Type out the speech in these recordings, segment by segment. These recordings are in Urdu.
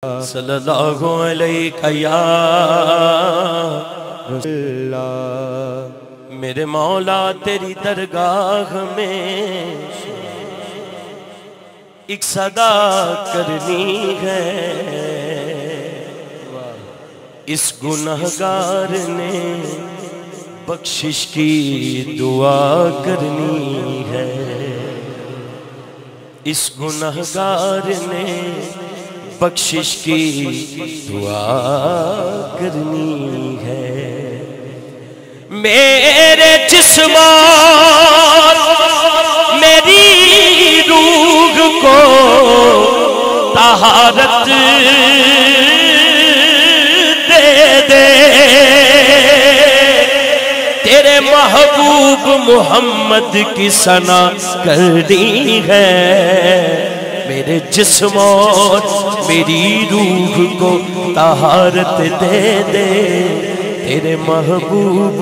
صلی اللہ علیہ یا رسول اللہ، میرے مولا تیری درگاہ میں ایک صدا کرنی ہے، اس گنہگار نے بخشش کی دعا کرنی ہے، اس گنہگار نے بخشش کی دعا کرنی ہے۔ میرے جسم اور میری روح کو طہارت دے دے، تیرے محبوب محمد کی ثنا کرنی ہے۔ میرے جسم اور میری روح کو طہارت دے دے، تیرے محبوب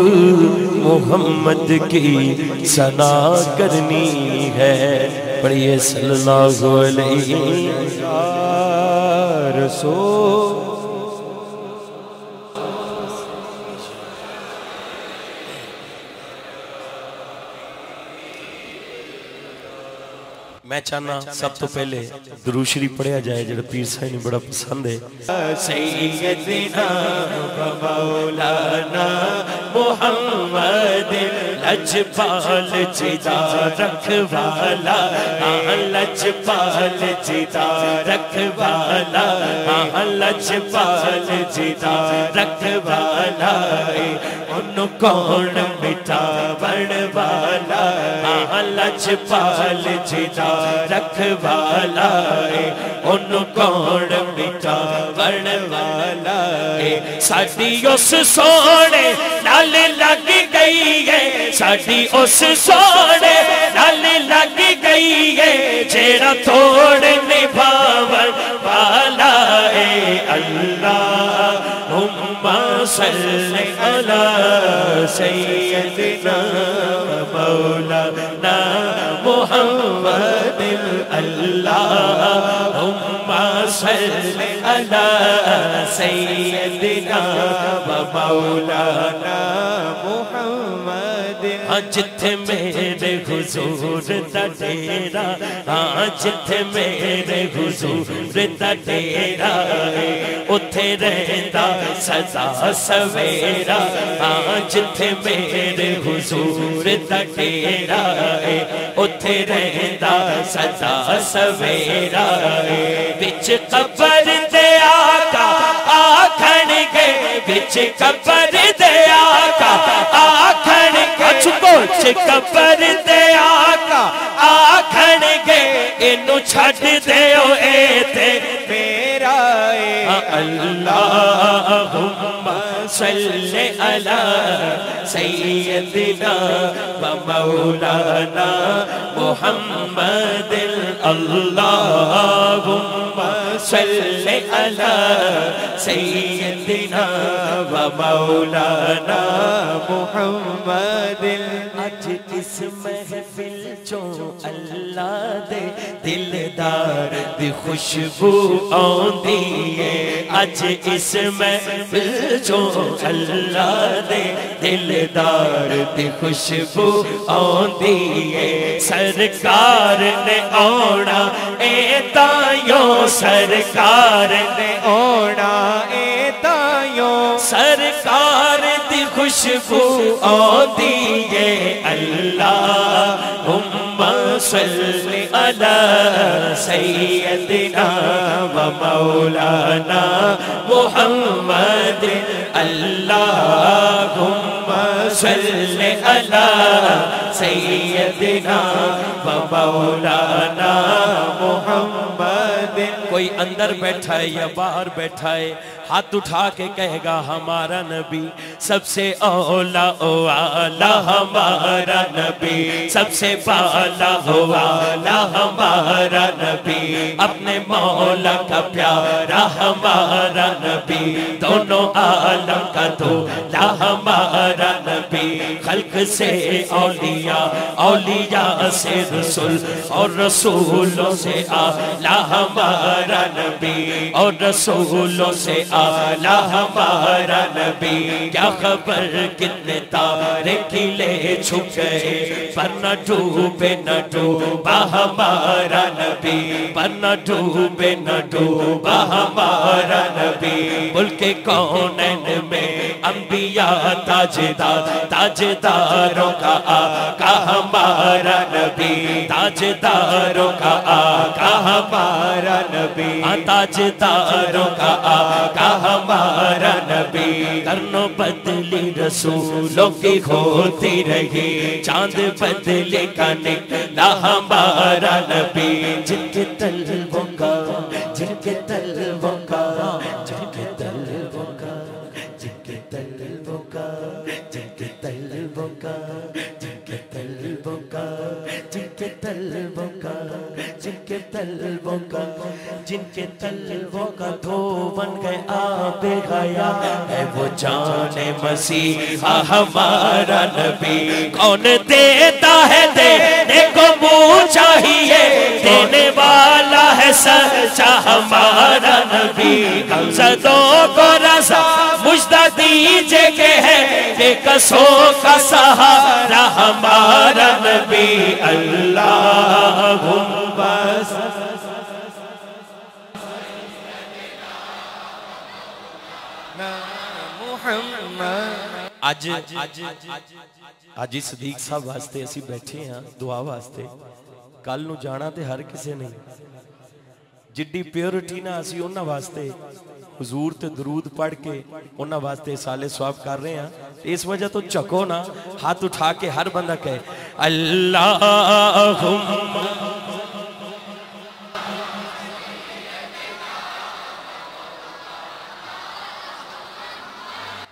محمد کی ثنا کرنی ہے۔ پڑھیے صلی اللہ علیہ رسول۔ میں چاہنا سب تو پہلے درود شریف پڑھیا جائے جڑا پیر صاحب نے بڑا پسند ہے۔ سیدنا و مولانا محمد لجپال جدا رکھوالا، لجپال جدا رکھوالا، لجپال جدا رکھوالا، ان کون مٹاون والا، لجپال جدا رکھوالا، ان کون مٹاون والا، ساڈی اس سونے نال لگ گئی ہے، ساڈی اس سونے نال لگ گئی ہے، جیڑا توڑ نبھاون والا ہے۔ اللہم صلی علی سیدنا مولانا محمد، اللہم صلی علی سیدنا مولانا محمد۔ جتھے میرے حضور دا ڈیرا، جتھے میرے حضور دا ڈیرا، اتھے رہندا سدا سویرا، جتھے میرے حضور دا ڈیرا، اتھے رہندا سدا سویرا، وچ قبر دے آقا آکھن گے، وچ قبر دے آقا آکھن گے، وچ قبر دے آقا آکھن گے، انو چھڑ دیو اے تے میرا اے۔ اللہم صلی علی سیدنا و مولانا محمد، اللہم صلی علی سیدنا و مولانا محمد۔ اج اس محفل چوں اللہ دے دلدار دی خوشبو آندی ہے، اج اس محفل چوں اللہ دے دلدار دی خوشبو آندی ہے، سرکار نے آنا اے تائیوں، سرکار نے آنا اے تائیوں، سرکار دی خوشبو آندی ہے۔ اللہم صلی علی سیدنا و مولانا محمد، اللہم صلی علی سیدنا و مولانا محمد۔ کوئی اندر بیٹھا ہے یا باہر بیٹھا ہے، ہاتھ اٹھا کے کہے گا ہمارا نبی سب سے اولا والا، ہمارا نبی سب سے بالا والا، ہمارا نبی اپنے مولا کا پیارا، ہمارا نبی دونوں عالم کا دولا، ہمارا نبی خلق سے اولیاء، اولیاء سے رسول اور رسولوں سے آلہ، ہمارا ہمارا نبی اور رسولوں سے اعلیٰ ہمارا نبی کیا خبر کتنے تارے کھلے چھپ گئے پر نہ ڈوبے نہ ڈوبا ہمارا نبی پر نہ ڈوبے نہ ڈوبا ہمارا نبی ملک کونین میں انبیاء تاجدار تاجداروں کا آقا ہمارا نبی تاجداروں کا آقا ہمارا نبی تاجداروں کا آقا ہمارا نبی کرنوں بدلی رسولوں کی ہوتی رہی چاند بدلے کا نکلا ہمارا نبی جن کے طلبوں کا جن کے طلبوں کا جن کے طلبوں کا جن کے طلبوں کا جن کے طلبوں کا جن کے طلبوں کا جن کے طلبوں کا جن کے طلبوں کا جن کے طلبوں کا دھو بن گئے آب حیات ہے وہ جان مسیحا ہمارا نبی کون دیتا ہے دینے کو منہ چاہیے دینے والا ہے سچا ہمارا نبی غمزدوں کو رضا مجدہ دیجے کہ ہے بے کسوں کا سہارا ہمارا نبی اللہم بس آج صدیق صاحب واسطے اسی بیٹھے ہیں دعا واسطے کل نو جانا تے ہر کسے نہیں جڈی پیورٹی نہ اسی انہاں واسطے حضور تے درود پڑھ کے انہاں واسطے سالے ثواب کر رہے ہیں اس وجہ تو چکو نا ہاتھ اٹھا کے ہر بندہ کہے اللہم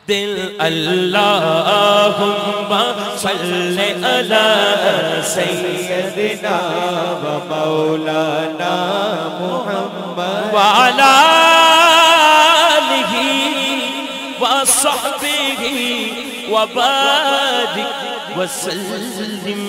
دل اللہم صلی علی سیدنا و مولانا محمد وعلا آلہ و صحبہ و بارک وسلم